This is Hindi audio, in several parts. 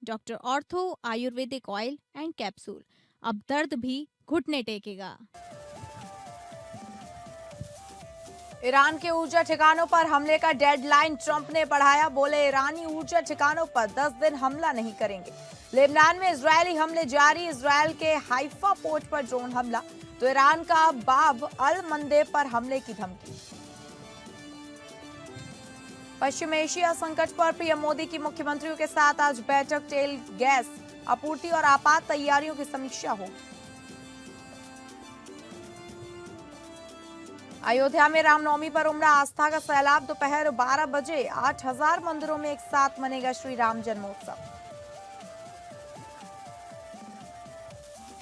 Doctor ortho Ayurvedic oil and capsule. अब दर्द भी घुटने टेकेगा। ईरान के ऊर्जा ठिकानों पर हमले का डेडलाइन ट्रंप ने बढ़ाया। बोले ईरानी ऊर्जा ठिकानों पर 10 दिन हमला नहीं करेंगे। लेबनान में इजरायली हमले जारी। इजरायल के हाइफा पोर्ट पर ड्रोन हमला तो ईरान का बाब अल मंदेब पर हमले की धमकी। पश्चिम एशिया संकट पर पीएम मोदी की मुख्यमंत्रियों के साथ आज बैठक। तेल गैस आपूर्ति और आपात तैयारियों की समीक्षा होगी। अयोध्या में रामनवमी पर उमड़ा आस्था का सैलाब। दोपहर 12 बजे 8000 मंदिरों में एक साथ मनेगा श्री राम जन्मोत्सव।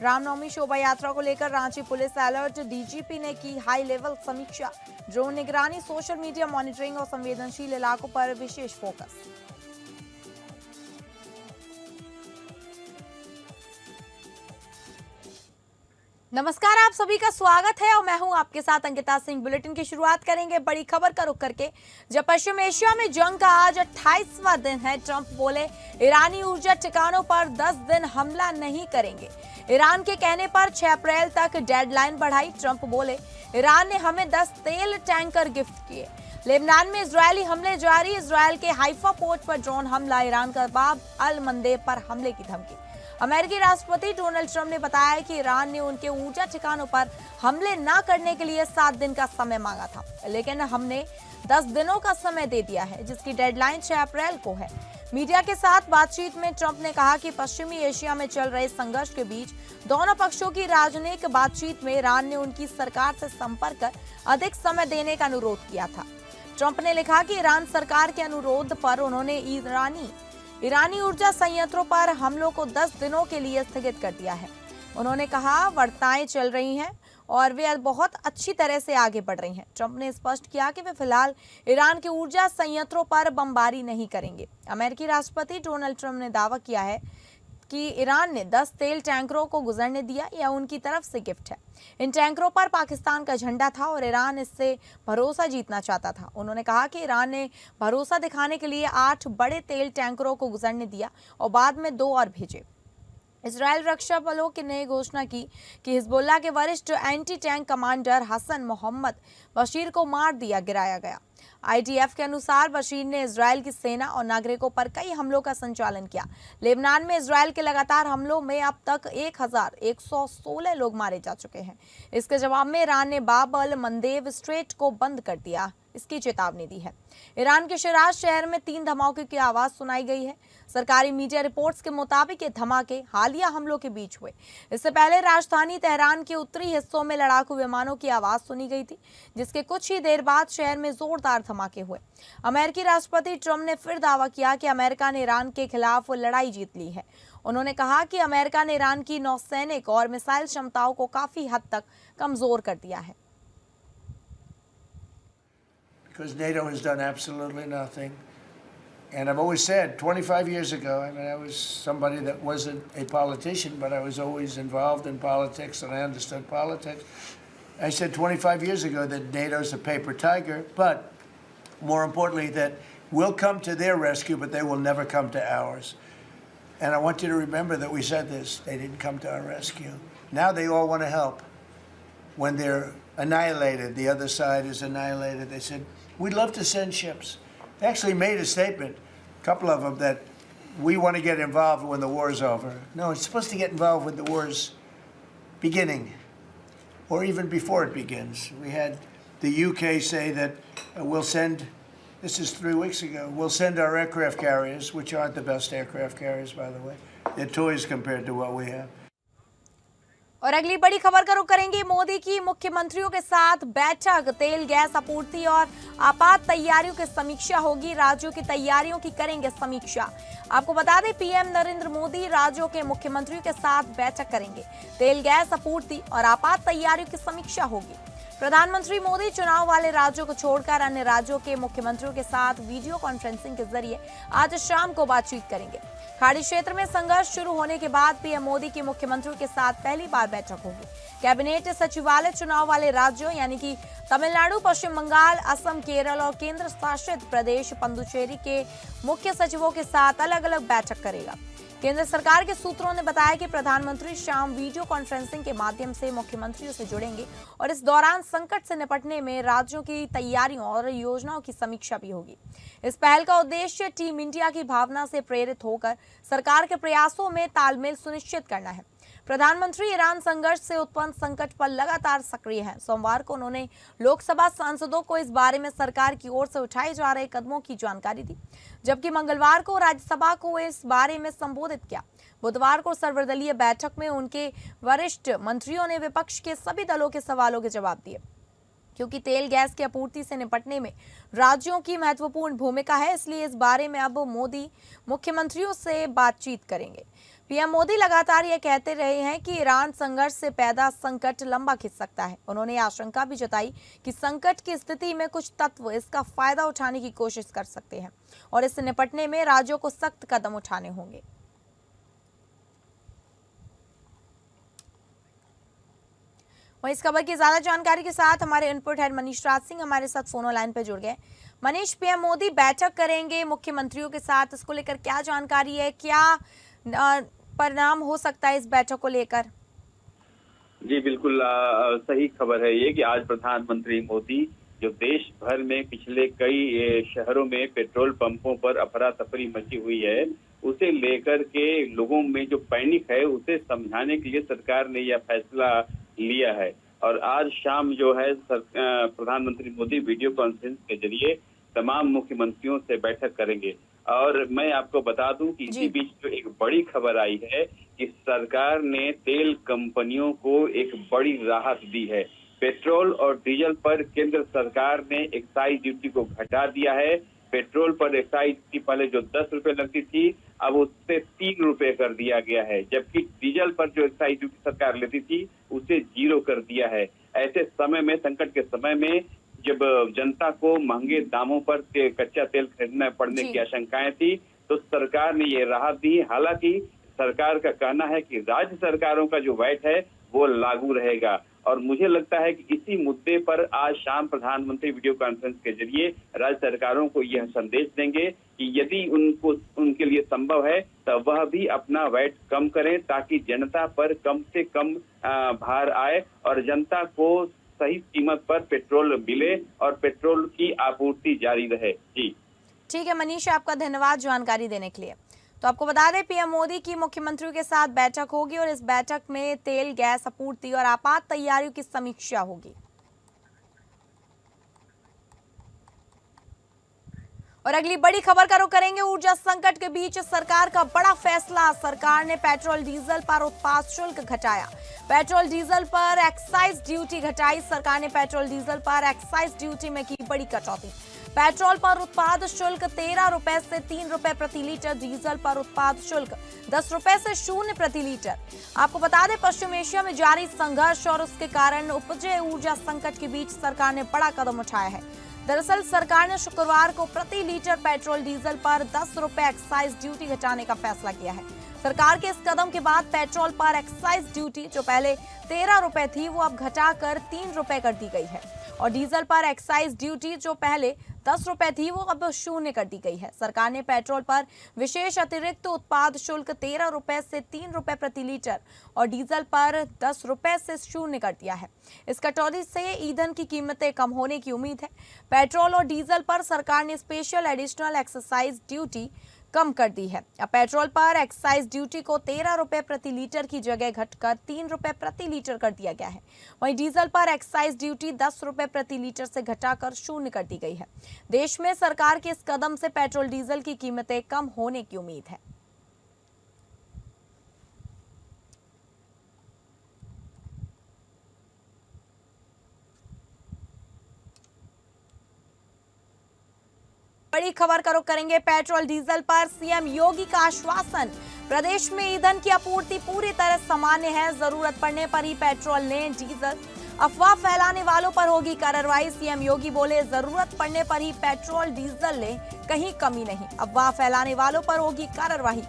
रामनवमी शोभा यात्रा को लेकर रांची पुलिस अलर्ट। डीजीपी ने की हाई लेवल समीक्षा। ड्रोन निगरानी, सोशल मीडिया मॉनिटरिंग और संवेदनशील इलाकों पर विशेष फोकस। नमस्कार, आप सभी का स्वागत है और मैं हूं आपके साथ अंकिता सिंह। बुलेटिन की शुरुआत करेंगे बड़ी खबर का रुख करके। जब पश्चिम एशिया में जंग का आज 28वां दिन है, ट्रंप बोले ईरानी ऊर्जा ठिकानों पर 10 दिन हमला नहीं करेंगे। ईरान के कहने पर 6 अप्रैल तक डेडलाइन बढ़ाई। ट्रंप बोले ईरान ने हमें 10 तेल टैंकर गिफ्ट किए। लेबनान में इजरायली हमले जारी। इजरायल के हाइफा पोर्ट पर ड्रोन हमला। ईरान का बाब अल मंदेब पर हमले की धमकी। अमेरिकी राष्ट्रपति डोनाल्ड ट्रंप ने बताया कि ईरान ने उनके ऊर्जा ठिकानों पर हमले न करने के लिए 7 दिन का समय मांगा था, लेकिन हमने 10 दिनों का समय दे दिया है, जिसकी डेडलाइन 6 अप्रैल को है। मीडिया के साथ बातचीत में ट्रंप ने कहा कि पश्चिमी एशिया में चल रहे संघर्ष के बीच दोनों पक्षों की राजनयिक बातचीत में ईरान ने उनकी सरकार से संपर्क कर अधिक समय देने का अनुरोध किया था। ट्रंप ने लिखा कि ईरान सरकार के अनुरोध पर उन्होंने ईरानी ऊर्जा संयंत्रों पर हमलों को 10 दिनों के लिए स्थगित कर दिया है। उन्होंने कहा वार्ताएं चल रही हैं और वे बहुत अच्छी तरह से आगे बढ़ रही हैं। ट्रंप ने स्पष्ट किया कि वे फिलहाल ईरान के ऊर्जा संयंत्रों पर बमबारी नहीं करेंगे। अमेरिकी राष्ट्रपति डोनाल्ड ट्रंप ने दावा किया है कि ईरान ने 10 तेल टैंकरों को गुजरने दिया, यह उनकी तरफ से गिफ्ट है। इन टैंकरों पर पाकिस्तान का झंडा था और ईरान इससे भरोसा जीतना चाहता था। उन्होंने कहा कि ईरान ने भरोसा दिखाने के लिए 8 बड़े तेल टैंकरों को गुजरने दिया और बाद में 2 और भेजे। इजरायल रक्षा बलों ने घोषणा की कि हिजबुल्लाह के वरिष्ठ anti tank commander Hassan Mohammed Bashir को मार गिराया गया। आईडीएफ के अनुसार बशीर ने इजरायल की सेना और नागरिकों पर कई हमलों का संचालन किया। लेबनान में इजरायल के लगातार हमलों में अब तक 1116 लोग मारे जा चुके हैं। इसके जवाब में ईरान ने बाब अल मंदेब स्ट्रेट को बंद कर दिया, इसकी चेतावनी दी है। ईरान के शिराज शहर में 3 धमाकों की आवाज सुनाई गई है। सरकारी मीडिया रिपोर्ट्स के मुताबिक ये धमाके हालिया हमलों के बीच हुए। इससे पहले राजधानी तेहरान के उत्तरी हिस्सों में लड़ाकू विमानों की आवाज सुनी गई थी, जिसके कुछ ही देर बाद शहर में जोरदार धमाके हुए। अमेरिकी राष्ट्रपति ट्रंप ने फिर दावा किया कि अमेरिका ने ईरान के खिलाफ लड़ाई जीत ली है। उन्होंने कहा कि अमेरिका ने ईरान की नौसैनिक और मिसाइल क्षमताओं को काफी हद तक कमजोर कर दिया है। Because NATO has done absolutely nothing. And I've always said, 25 years ago, I mean, I was somebody that wasn't a politician, but I was always involved in politics and I understood politics. I said 25 years ago that NATO's a paper tiger, but more importantly, that we'll come to their rescue, but they will never come to ours. And I want you to remember that we said this. They didn't come to our rescue. Now they all want to help. When they're annihilated, the other side is annihilated, they said, we'd love to send ships. They actually made a statement, a couple of them, that we want to get involved when the war's over. No, it's supposed to get involved when the war's beginning, or even before it begins. We had the UK say that we'll send, this is 3 weeks ago, we'll send our aircraft carriers, which aren't the best aircraft carriers, by the way. They're toys compared to what we have. और अगली बड़ी खबर का रुख करेंगे मोदी की मुख्यमंत्रियों के साथ बैठक। तेल गैस आपूर्ति और आपात तैयारियों की समीक्षा होगी। राज्यों की तैयारियों की करेंगे समीक्षा। आपको बता दें, पीएम नरेंद्र मोदी राज्यों के मुख्यमंत्रियों के साथ बैठक करेंगे। तेल गैस आपूर्ति और आपात तैयारियों की समीक्षा होगी। प्रधानमंत्री मोदी चुनाव वाले राज्यों को छोड़कर अन्य राज्यों के मुख्यमंत्रियों के साथ वीडियो कॉन्फ्रेंसिंग के जरिए आज शाम को बातचीत करेंगे। खाड़ी क्षेत्र में संघर्ष शुरू होने के बाद पीएम मोदी की मुख्यमंत्रियों के साथ पहली बार बैठक होगी। कैबिनेट सचिवालय चुनाव वाले राज्यों यानी कि तमिलनाडु, पश्चिम बंगाल, असम, केरल और केंद्र शासित प्रदेश पुडुचेरी के मुख्य सचिवों के साथ अलग अलग बैठक करेगा। केंद्र सरकार के सूत्रों ने बताया कि प्रधानमंत्री शाम वीडियो कॉन्फ्रेंसिंग के माध्यम से मुख्यमंत्रियों से जुड़ेंगे और इस दौरान संकट से निपटने में राज्यों की तैयारियों और योजनाओं की समीक्षा भी होगी। इस पहल का उद्देश्य टीम इंडिया की भावना से प्रेरित होकर सरकार के प्रयासों में तालमेल सुनिश्चित करना है। प्रधानमंत्री ईरान संघर्ष से उत्पन्न संकट पर लगातार सक्रिय हैं। सोमवार को उन्होंने लोकसभा सांसदों को इस बारे में सरकार की ओर से उठाए जा रहे कदमों की जानकारी दी, जबकि मंगलवार को राज्यसभा को इस बारे में संबोधित किया। बुधवार को सर्वदलीय बैठक में उनके वरिष्ठ मंत्रियों ने विपक्ष के सभी दलों के सवालों के जवाब दिए। क्योंकि तेल गैस की आपूर्ति से निपटने में राज्यों की महत्वपूर्ण भूमिका है, इसलिए इस बारे में अब मोदी मुख्यमंत्रियों से बातचीत करेंगे। पीएम मोदी लगातार ये कहते रहे हैं कि ईरान संघर्ष से पैदा संकट लंबा खिंच सकता है। उन्होंने आशंका भी जताई कि संकट की स्थिति में कुछ तत्व इसका फायदा उठाने की कोशिश कर सकते हैं और इससे निपटने में राज्यों को सख्त कदम उठाने होंगे। वहीं इस खबर की ज्यादा जानकारी के साथ हमारे इनपुट हेड मनीष राज सिंह हमारे साथ फोन लाइन पर जुड़ गए। मनीष, पीएम मोदी बैठक करेंगे मुख्यमंत्रियों के साथ, इसको लेकर क्या जानकारी है, क्या परिणाम हो सकता है इस बैठक को लेकर? जी बिल्कुल सही खबर है ये कि आज प्रधानमंत्री मोदी जो देश भर में पिछले कई शहरों में पेट्रोल पंपों पर अफरा तफरी मची हुई है, उसे लेकर के लोगों में जो पैनिक है उसे समझाने के लिए सरकार ने यह फैसला लिया है। और आज शाम जो है प्रधानमंत्री मोदी वीडियो कॉन्फ्रेंस के जरिए तमाम मुख्यमंत्रियों से बैठक करेंगे। और मैं आपको बता दूं कि इसी बीच जो एक बड़ी खबर आई है कि सरकार ने तेल कंपनियों को एक बड़ी राहत दी है। पेट्रोल और डीजल पर केंद्र सरकार ने एक्साइज ड्यूटी को घटा दिया है। पेट्रोल पर एक्साइज ड्यूटी पहले जो 10 रुपए लगती थी, अब उससे 3 रुपए कर दिया गया है, जबकि डीजल पर जो एक्साइज ड्यूटी सरकार लेती थी उसे 0 कर दिया है। ऐसे समय में, संकट के समय में, जब जनता को महंगे दामों पर कच्चा तेल खरीदना पड़ने की आशंकाएं थी, तो सरकार ने ये राहत दी। हालांकि सरकार का कहना है कि राज्य सरकारों का जो वैट है वो लागू रहेगा। और मुझे लगता है कि इसी मुद्दे पर आज शाम प्रधानमंत्री वीडियो कॉन्फ्रेंस के जरिए राज्य सरकारों को यह संदेश देंगे कि यदि उनके लिए संभव है तो वह भी अपना वैट कम करें, ताकि जनता पर कम से कम भार आए और जनता को सही कीमत पर पेट्रोल मिले और पेट्रोल की आपूर्ति जारी रहे। जी ठीक है मनीष, आपका धन्यवाद जानकारी देने के लिए। तो आपको बता दें, पीएम मोदी की मुख्यमंत्रियों के साथ बैठक होगी और इस बैठक में तेल गैस आपूर्ति और आपात तैयारियों की समीक्षा होगी। और अगली बड़ी खबर का रुख करेंगे। ऊर्जा संकट के बीच सरकार का बड़ा फैसला। सरकार ने पेट्रोल डीजल पर उत्पाद शुल्क घटाया। पेट्रोल डीजल पर एक्साइज ड्यूटी घटाई। सरकार ने पेट्रोल डीजल पर एक्साइज ड्यूटी में की बड़ी कटौती। पेट्रोल पर उत्पाद शुल्क 13 रुपए से 3 रुपए प्रति लीटर, डीजल पर उत्पाद शुल्क 10 रुपए से 0 प्रति लीटर। आपको बता दें, पश्चिम एशिया में जारी संघर्ष और उसके कारण उपजे ऊर्जा संकट के बीच सरकार ने बड़ा कदम उठाया है। दरअसल सरकार ने शुक्रवार को प्रति लीटर पेट्रोल डीजल पर 10 रुपए एक्साइज ड्यूटी घटाने का फैसला किया है। सरकार के इस कदम के बाद पेट्रोल पर एक्साइज ड्यूटी जो पहले 13 रुपए थी वो अब घटाकर 3 रुपए कर दी गई है और डीजल पर एक्साइज ड्यूटी जो पहले 10 रुपए थी वो अब 0 कर दी गई है। सरकार ने पेट्रोल पर विशेष अतिरिक्त उत्पाद शुल्क 13 रुपए से 3 रुपए प्रति लीटर और डीजल पर 10 रुपए से 0 कर दिया है। इस कटौती से ईंधन की कीमतें कम होने की उम्मीद है। पेट्रोल और डीजल पर सरकार ने स्पेशल एडिशनल एक्साइज ड्यूटी कम कर दी है। अब पेट्रोल पर एक्साइज ड्यूटी को 13 रुपए प्रति लीटर की जगह घटकर 3 रुपए प्रति लीटर कर दिया गया है। वहीं डीजल पर एक्साइज ड्यूटी 10 रुपए प्रति लीटर से घटाकर 0 कर दी गई है। देश में सरकार के इस कदम से पेट्रोल डीजल की कीमतें कम होने की उम्मीद है। बड़ी खबर का रुख करेंगे। पेट्रोल डीजल पर सीएम योगी का आश्वासन। प्रदेश में ईंधन की आपूर्ति पूरी तरह सामान्य है। जरूरत पड़ने पर ही पेट्रोल लें डीजल। अफवाह फैलाने वालों पर होगी कार्रवाई। सीएम योगी बोले, जरूरत पड़ने पर ही पेट्रोल डीजल लें, कहीं कमी नहीं। अफवाह फैलाने वालों पर होगी कार्रवाई।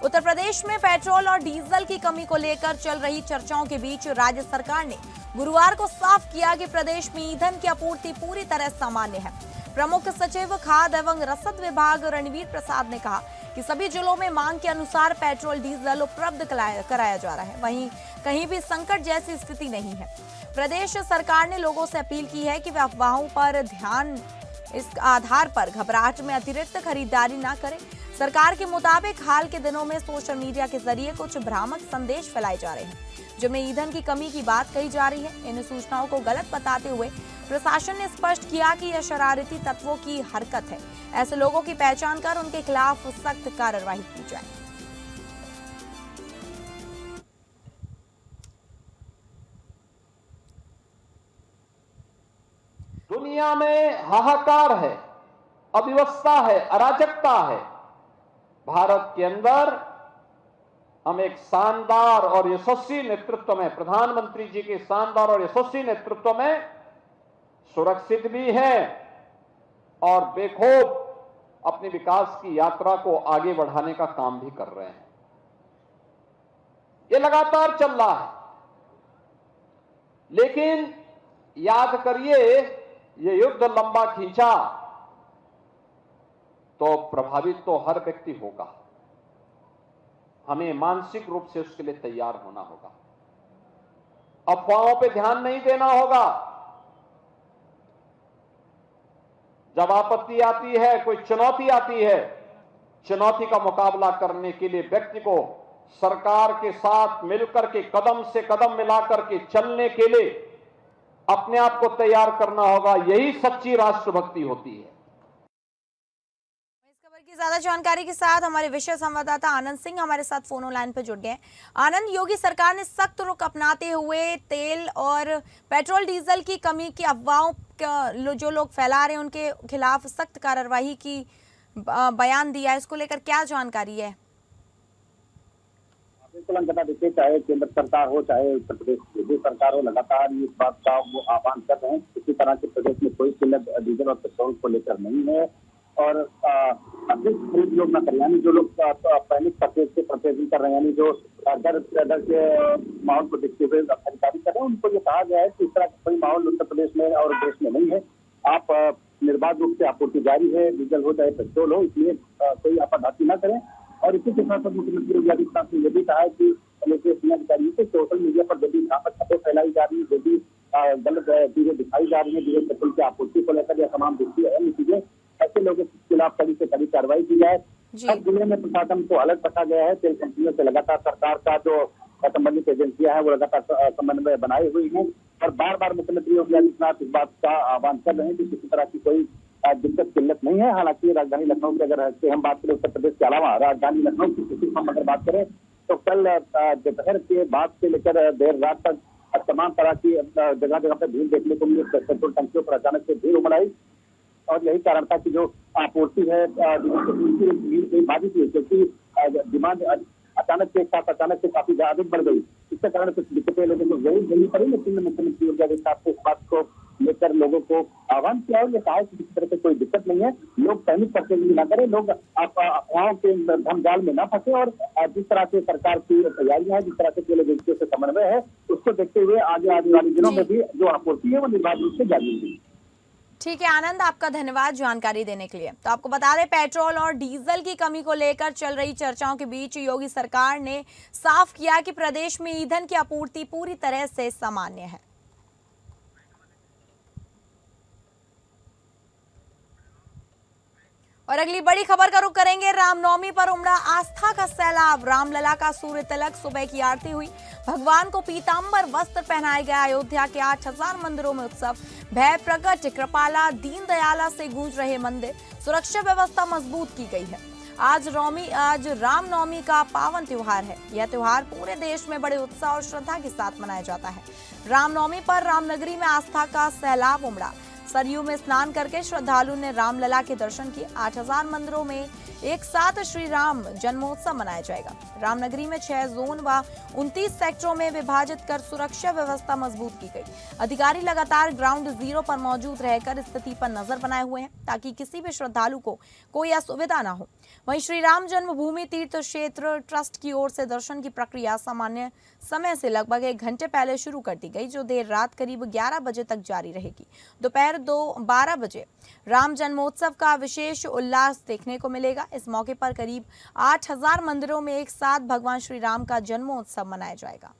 उत्तर प्रदेश में पेट्रोल और डीजल की कमी को लेकर चल रही चर्चाओं के बीच राज्य सरकार ने गुरुवार को साफ किया कि प्रदेश में ईंधन की आपूर्ति पूरी तरह सामान्य है। प्रमुख सचिव खाद्य एवं रसद विभाग रणवीर प्रसाद ने कहा कि सभी जिलों में मांग के अनुसार पेट्रोल डीजल उपलब्ध कराया जा रहा है। वहीं कहीं भी संकट जैसी स्थिति नहीं है। प्रदेश सरकार ने लोगों से अपील की है कि वे अफवाहों पर ध्यान इस आधार पर घबराहट में अतिरिक्त खरीदारी ना करें। सरकार के मुताबिक हाल के दिनों में सोशल मीडिया के जरिए कुछ भ्रामक संदेश फैलाए जा रहे हैं, जिनमें ईंधन की कमी की बात कही जा रही है। इन सूचनाओं को गलत बताते हुए प्रशासन ने स्पष्ट किया कि यह शरारती तत्वों की हरकत है। ऐसे लोगों की पहचान कर उनके खिलाफ सख्त कार्रवाई की जाए। दुनिया में हाहाकार है, अव्यवस्था है, अराजकता है। भारत के अंदर हम एक शानदार और यशस्वी नेतृत्व में, प्रधानमंत्री जी के शानदार और यशस्वी नेतृत्व में सुरक्षित भी है और बेखौफ अपनी विकास की यात्रा को आगे बढ़ाने का काम भी कर रहे हैं। ये लगातार चल रहा है, लेकिन याद करिए, ये युद्ध लंबा खींचा तो प्रभावित तो हर व्यक्ति होगा। हमें मानसिक रूप से उसके लिए तैयार होना होगा। अफवाहों पे ध्यान नहीं देना होगा। जब आपत्ति आती है, कोई चुनौती आती है, चुनौती का मुकाबला करने के लिए व्यक्ति को सरकार के साथ मिलकर के कदम से कदम मिलाकर के चलने के लिए अपने आप को तैयार करना होगा। यही सच्ची राष्ट्रभक्ति होती है। इस खबर की ज्यादा जानकारी के साथ हमारे विशेष संवाददाता आनंद सिंह हमारे साथ फोन लाइन पर जुड़ गए। आनंद, योगी सरकार ने सख्त रुख अपनाते हुए तेल और पेट्रोल डीजल की कमी की अफवाहों जो लोग फैला रहे हैं उनके खिलाफ सख्त कार्रवाई की बयान दिया है। इसको लेकर क्या जानकारी है? बिल्कुल, देखिए, चाहे केंद्र सरकार हो चाहे उत्तर प्रदेश की सरकार हो, लगातार इस बात का वो आह्वान कर रहे हैं। किसी तरह के प्रदेश में कोई किल्लत डीजल और पेट्रोल को लेकर नहीं है और अधिक खरीद लोग न करें, यानी जो लोग पैनिक परचेज से परचेजिंग कर रहे हैं, यानी जो डर के माहौल को देखते हुए खरीदारी कर रहे हैं, उनको ये कहा गया है कि इस तरह का कोई माहौल उत्तर प्रदेश में और देश में नहीं है। आप निर्बाध रूप से आपूर्ति जारी है, डीजल हो चाहे पेट्रोल हो, इसलिए कोई आपत्ति न करें। और इसी के साथ साथ मुख्यमंत्री योगी आदित्यनाथ ने यह भी कहा है कि अधिकारियों से सोशल मीडिया पर जो भी खबरें फैलाई जा रही है, जो भी गलत चीजें दिखाई जा रही है डीजल पेट्रोल की आपूर्ति को लेकर, या तमाम दूसरी अहम चीजें, ऐसे लोगों के खिलाफ कड़ी से कड़ी कार्रवाई की जाए। हर जिले में प्रशासन को अलर्ट रखा गया है। तेल कंपनियों से लगातार सरकार का जो संबंधित एजेंसियां हैं वो लगातार समन्वय बनाए हुई हैं और बार बार मुख्यमंत्री योगी आदित्यनाथ इस बात का आह्वान कर रहे हैं कि किसी तरह की कोई दिक्कत किल्लत नहीं है। हालांकि राजधानी लखनऊ की अगर हम बात करें, उत्तर प्रदेश के अलावा राजधानी लखनऊ की स्थिति हम अगर बात करें तो कल दोपहर के बाद से लेकर देर रात तक तमाम तरह की जगह जगह पर भीड़ देखने को मिली। पेट्रोल टंकियों पर अचानक से भीड़ उमड़ आई और यही कारण था कि जो आपूर्ति है भीड़ बाधित हुई, क्योंकि डिमांड अचानक से काफी अधिक बढ़ गई। इसके कारण कुछ दिक्कतें लोगों को जरूर झेलनी पड़ी, लेकिन मुख्यमंत्री योगी आदित्यनाथ ने इस बात को लेकर लोगों को आह्वान किया और ये कहा कि किसी तरह से कोई दिक्कत नहीं है। लोग पैनिक परचेजिंग ना करें, लोग अफवाहों के भंजाल में ना फंसे और जिस तरह से सरकार की तैयारियां है, जिस तरह से तेल एजेंसियों से समन्वय है, उसको देखते हुए आगे आने वाले दिनों में भी जो आपूर्ति है वो निर्बाध रूप से जारी रहेगी। ठीक है आनंद, आपका धन्यवाद जानकारी देने के लिए। तो आपको बता दें, पेट्रोल और डीजल की कमी को लेकर चल रही चर्चाओं के बीच योगी सरकार ने साफ किया कि प्रदेश में ईंधन की आपूर्ति पूरी तरह से सामान्य है। और अगली बड़ी खबर का रुख करेंगे। रामनवमी पर उमड़ा आस्था का सैलाब। रामलला का सूर्य तिलक, सुबह की आरती हुई, भगवान को पीतांबर वस्त्र पहनाए गए। अयोध्या के 8000 मंदिरों में उत्सव, भय प्रकट, कृपाला दीनदयाला से गूंज रहे मंदिर। सुरक्षा व्यवस्था मजबूत की गई है। आज रामनवमी का पावन त्योहार है। यह त्योहार पूरे देश में बड़े उत्साह और श्रद्धा के साथ मनाया जाता है। रामनवमी पर रामनगरी में आस्था का सैलाब उमड़ा। सरयू में स्नान करके श्रद्धालु ने रामलला के दर्शन किए। 8000 मंदिरों में एक साथ श्री राम जन्मोत्सव मनाया जाएगा। रामनगरी में 6 जोन व 29 सेक्टरों में विभाजित कर सुरक्षा व्यवस्था मजबूत की गई। अधिकारी लगातार ग्राउंड जीरो पर मौजूद रहकर स्थिति पर नजर बनाए हुए हैं ताकि किसी भी श्रद्धालु को कोई असुविधा न हो। वहीं श्री राम जन्मभूमि तीर्थ क्षेत्र ट्रस्ट की ओर से दर्शन की प्रक्रिया सामान्य समय से लगभग 1 घंटे पहले शुरू कर दी गई, जो देर रात करीब 11 बजे तक जारी रहेगी। दोपहर दोपहर 12 बजे राम जन्मोत्सव का विशेष उल्लास देखने को मिलेगा। इस मौके पर करीब 8000 मंदिरों में एक साथ भगवान श्री राम का जन्मोत्सव मनाया जाएगा।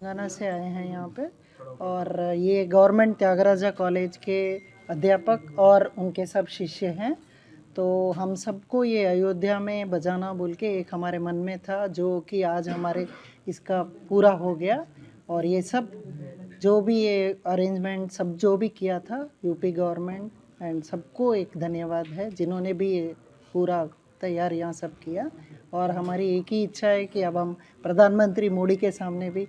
तेलंगाना से आए हैं यहाँ पे, और ये गवर्नमेंट त्यागराजा कॉलेज के अध्यापक और उनके सब शिष्य हैं। तो हम सबको ये अयोध्या में बजाना बोल के एक हमारे मन में था, जो कि आज हमारे इसका पूरा हो गया। और ये सब जो भी ये अरेंजमेंट सब जो भी किया था, यूपी गवर्नमेंट एंड सबको एक धन्यवाद है, जिन्होंने भी ये पूरा तैयारियाँ सब किया। और हमारी एक ही इच्छा है कि अब हम प्रधानमंत्री मोदी के सामने भी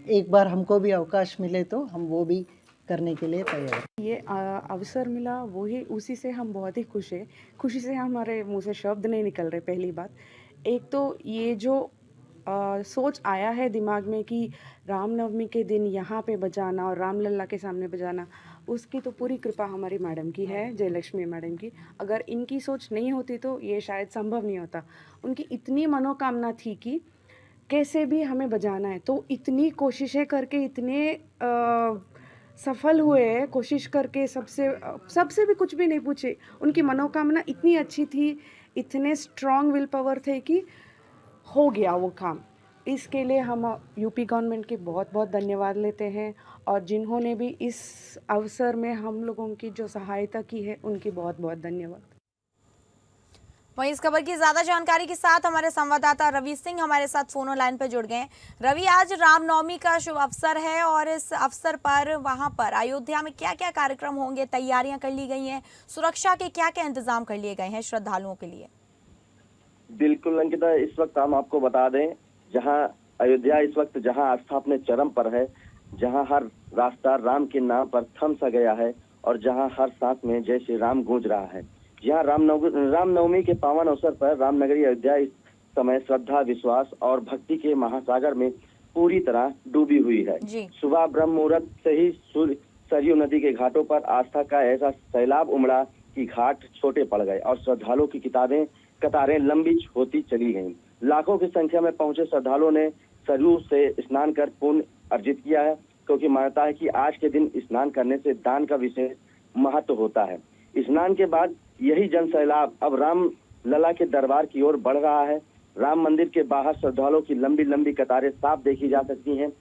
एक बार हमको भी अवकाश मिले तो हम वो भी करने के लिए तैयार हैं। ये अवसर मिला वही, उसी से हम बहुत ही खुश हैं। खुशी से हमारे मुंह से शब्द नहीं निकल रहे। पहली बात, एक तो ये जो सोच आया है दिमाग में कि रामनवमी के दिन यहाँ पे बजाना और रामलला के सामने बजाना, उसकी तो पूरी कृपा हमारी मैडम की है, जयलक्ष्मी मैडम की। अगर इनकी सोच नहीं होती तो ये शायद संभव नहीं होता। उनकी इतनी मनोकामना थी कि कैसे भी हमें बजाना है, तो इतनी कोशिशें करके इतने सफल हुए, कोशिश करके सबसे भी कुछ भी नहीं पूछे। उनकी मनोकामना इतनी अच्छी थी, इतने स्ट्रॉन्ग विल पावर थे कि हो गया वो काम। इसके लिए हम यूपी गवर्नमेंट के बहुत बहुत धन्यवाद लेते हैं, और जिन्होंने भी इस अवसर में हम लोगों की जो सहायता की है उनकी बहुत बहुत धन्यवाद। वहीं इस खबर की ज्यादा जानकारी के साथ हमारे संवाददाता रवि सिंह हमारे साथ फोन लाइन पर जुड़ गए हैं। रवि, आज रामनवमी का शुभ अवसर है और इस अवसर पर वहां पर अयोध्या में क्या क्या कार्यक्रम होंगे, तैयारियां कर ली गई हैं, सुरक्षा के क्या क्या इंतजाम कर लिए गए हैं श्रद्धालुओं के लिए? बिल्कुल अंकिता, इस वक्त हम आपको बता दें, जहां अयोध्या इस वक्त जहां आस्था अपने चरम पर है, जहां हर रास्ता राम के नाम पर थम सा गया है और जहां हर सांस में जय श्री राम गूंज रहा है, जहां रामनवमी के पावन अवसर पर रामनगरी अयोध्या इस समय श्रद्धा, विश्वास और भक्ति के महासागर में पूरी तरह डूबी हुई है। सुबह ब्रह्म मुहूर्त से ही सरयू नदी के घाटों पर आस्था का ऐसा सैलाब उमड़ा कि घाट छोटे पड़ गए और श्रद्धालुओं की कतारें लंबी होती चली गईं। लाखों की संख्या में पहुंचे श्रद्धालुओं ने सरयू से स्नान कर पुण्य अर्जित किया है, क्योंकि मान्यता है कि आज के दिन स्नान करने से दान का विशेष महत्व होता है। स्नान के बाद यही जन सैलाब अब राम लला के दरबार की ओर बढ़ रहा है। राम मंदिर के बाहर श्रद्धालुओं की लंबी लंबी कतारें साफ देखी जा सकती हैं।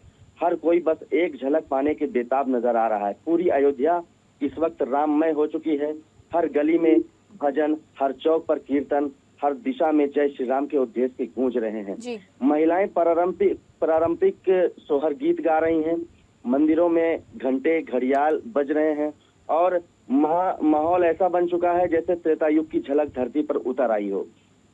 हर कोई बस एक झलक पाने के बेताब नजर आ रहा है। पूरी अयोध्या इस वक्त राममय हो चुकी है। हर गली में भजन, हर चौक पर कीर्तन, हर दिशा में जय श्री राम के उद्देश्य के गूंज रहे हैं। महिलाएं पारंपरिक सोहर गीत गा रही हैं। मंदिरों में घंटे, घड़ियाल बज रहे हैं और माहौल ऐसा बन चुका है जैसे त्रेता युग की झलक धरती पर उतर आई हो।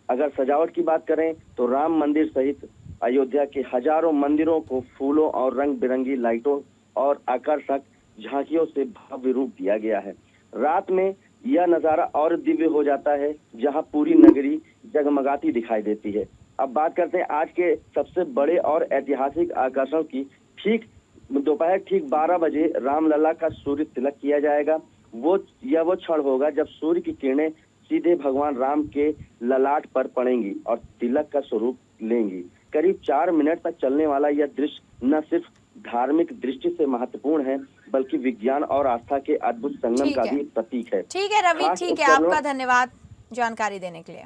अगर सजावट की बात करें तो राम मंदिर सहित अयोध्या के हजारों मंदिरों को फूलों और रंग बिरंगी लाइटों और आकर्षक झांकियों से भव्य रूप दिया गया है। रात में यह नजारा और दिव्य हो जाता है, जहां पूरी नगरी जगमगाती दिखाई देती है। अब बात करते हैं आज के सबसे बड़े और ऐतिहासिक आकर्षण की। ठीक दोपहर 12 बजे रामलला का सूर्य तिलक किया जाएगा। वो क्षण होगा जब सूर्य की किरणें सीधे भगवान राम के ललाट पर पड़ेंगी और तिलक का स्वरूप लेंगी। करीब 4 मिनट तक चलने वाला यह दृश्य न सिर्फ धार्मिक दृष्टि से महत्वपूर्ण है, बल्कि विज्ञान और आस्था के अद्भुत संगम का भी प्रतीक है। ठीक है रवि, ठीक है, आपका धन्यवाद जानकारी देने के लिए।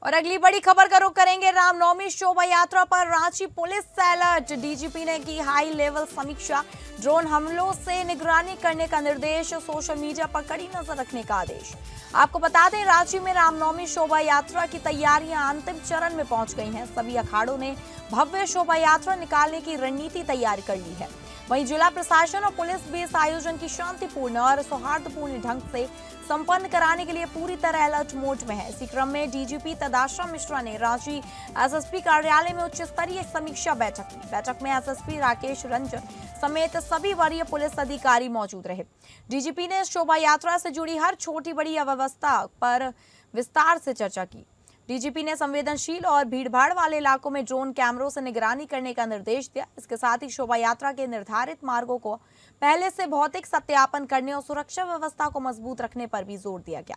और अगली बड़ी खबर का रुख करेंगे रामनवमी शोभा यात्रा पर रांची पुलिस से अलर्ट। डीजीपी ने की हाई लेवल समीक्षा, ड्रोन हमलों से निगरानी करने का निर्देश, सोशल मीडिया पर कड़ी नजर रखने का आदेश। आपको बता दें, रांची में रामनवमी शोभा यात्रा की तैयारियां अंतिम चरण में पहुंच गई हैं। सभी अखाड़ों ने भव्य शोभा यात्रा निकालने की रणनीति तैयार कर ली है। वहीं जिला प्रशासन और पुलिस भी इस आयोजन की शांतिपूर्ण और सौहार्दपूर्ण ढंग से संपन्न कराने के लिए पूरी तरह अलर्ट मोड में है। इसी क्रम में डीजीपी तदाश्रा मिश्रा ने रांची एसएसपी कार्यालय में उच्च स्तरीय समीक्षा बैठक की। बैठक में एसएसपी राकेश रंजन समेत सभी वरीय पुलिस अधिकारी मौजूद रहे। डीजीपी ने शोभा यात्रा से जुड़ी हर छोटी बड़ी अव्यवस्था पर विस्तार से चर्चा की। डीजीपी ने संवेदनशील और भीड़भाड़ वाले इलाकों में ड्रोन कैमरों से निगरानी करने का निर्देश दिया। इसके साथ ही शोभा यात्रा के निर्धारित मार्गों को पहले से भौतिक सत्यापन करने और सुरक्षा व्यवस्था को मजबूत रखने पर भी जोर दिया गया।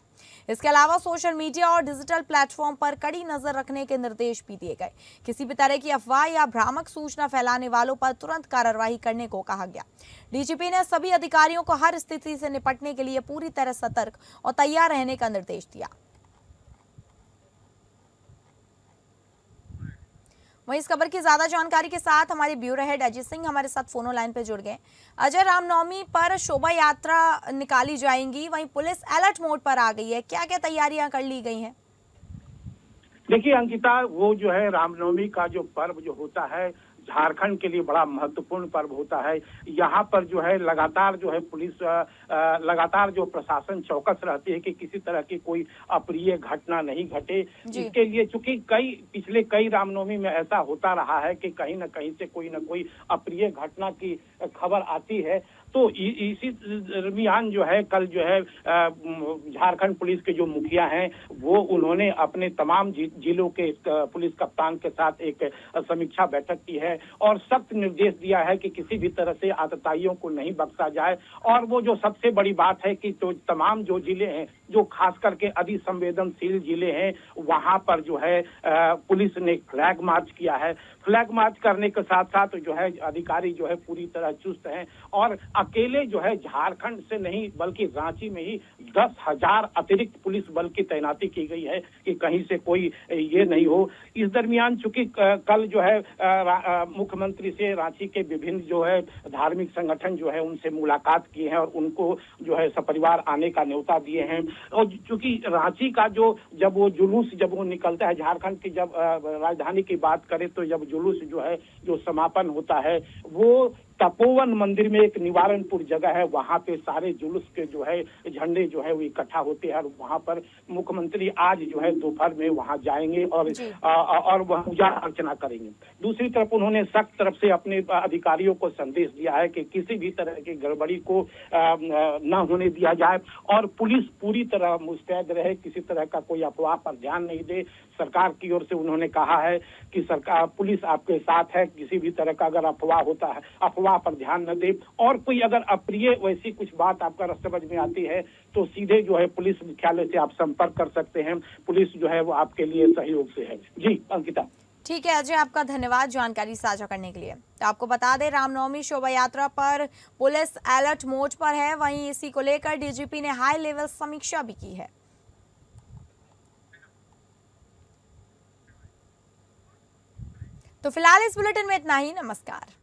इसके अलावा सोशल मीडिया और डिजिटल प्लेटफॉर्म पर कड़ी नजर रखने के निर्देश भी दिए गए। किसी भी तरह की अफवाह या भ्रामक सूचना फैलाने वालों पर तुरंत कार्रवाई करने को कहा गया। डीजीपी ने सभी अधिकारियों को हर स्थिति से निपटने के लिए पूरी तरह सतर्क और तैयार रहने का निर्देश दिया। वहीं इस खबर की ज्यादा जानकारी के साथ हमारे ब्यूरो हेड अजय सिंह हमारे साथ फोनो लाइन पे जुड़ गए। अजय, रामनवमी पर शोभा यात्रा निकाली जाएंगी, वहीं पुलिस अलर्ट मोड पर आ गई है, क्या क्या तैयारियां कर ली गई हैं? देखिए अंकिता, वो जो है रामनवमी का जो पर्व जो होता है झारखंड के लिए बड़ा महत्वपूर्ण पर्व होता है। यहाँ पर जो है लगातार जो है पुलिस लगातार जो प्रशासन चौकस रहती है कि किसी तरह की कोई अप्रिय घटना नहीं घटे। इसके लिए चूंकि पिछले कई रामनवमी में ऐसा होता रहा है कि कहीं न कहीं से कोई न कोई अप्रिय घटना की खबर आती है, तो इसी दरमियान जो है कल जो है झारखंड पुलिस के जो मुखिया हैं वो उन्होंने अपने तमाम जिलों के पुलिस कप्तान के साथ एक समीक्षा बैठक की है और सख्त निर्देश दिया है कि किसी भी तरह से आतताइयों को नहीं बख्शा जाए। और वो जो सबसे बड़ी बात है कि तो तमाम जो जिले हैं, जो खास करके अति संवेदनशील जिले हैं, वहां पर जो है पुलिस ने फ्लैग मार्च किया है। फ्लैग मार्च करने के साथ साथ जो है अधिकारी जो है पूरी तरह चुस्त हैं और अकेले जो है झारखंड से नहीं बल्कि रांची में ही 10,000 अतिरिक्त पुलिस बल की तैनाती की गई है कि कहीं से कोई ये नहीं हो। इस दरमियान चूंकि कल जो है मुख्यमंत्री से रांची के विभिन्न जो है धार्मिक संगठन जो है उनसे मुलाकात की है और उनको जो है सपरिवार आने का न्योता दिए हैं। और चूंकि रांची का जब वो जुलूस जब वो निकलता है, झारखंड की जब राजधानी की बात करें तो जब जुलूस जो है जो समापन होता है वो तपोवन मंदिर में एक निवारणपुर जगह है, वहां पे सारे जुलूस के जो है झंडे जो है वो इकट्ठा होते हैं और वहां पर मुख्यमंत्री आज जो है दोपहर में वहां जाएंगे और वह पूजा अर्चना करेंगे। दूसरी तरफ उन्होंने सख्त तरफ से अपने अधिकारियों को संदेश दिया है कि किसी भी तरह की गड़बड़ी को न होने दिया जाए और पुलिस पूरी तरह मुस्तैद रहे, किसी तरह का कोई अफवाह पर ध्यान नहीं दे। सरकार की ओर से उन्होंने कहा है कि सरकार पुलिस आपके साथ है, किसी भी तरह का अगर अफवाह होता है अफवाह पर ध्यान न दे और कोई अगर अप्रिय वैसी कुछ बात आपका समझ में आती है तो सीधे जो है पुलिस मुख्यालय से आप संपर्क कर सकते हैं। पुलिस जो है वो आपके लिए सहयोग से है। जी अंकिता। ठीक है अजय, आपका धन्यवाद जानकारी साझा करने के लिए। तो आपको बता दें रामनवमी शोभा यात्रा पर पुलिस अलर्ट मोड पर है, वहीं इसी को लेकर डीजीपी ने हाई लेवल समीक्षा भी की है। तो फिलहाल इस बुलेटिन में इतना ही। नमस्कार।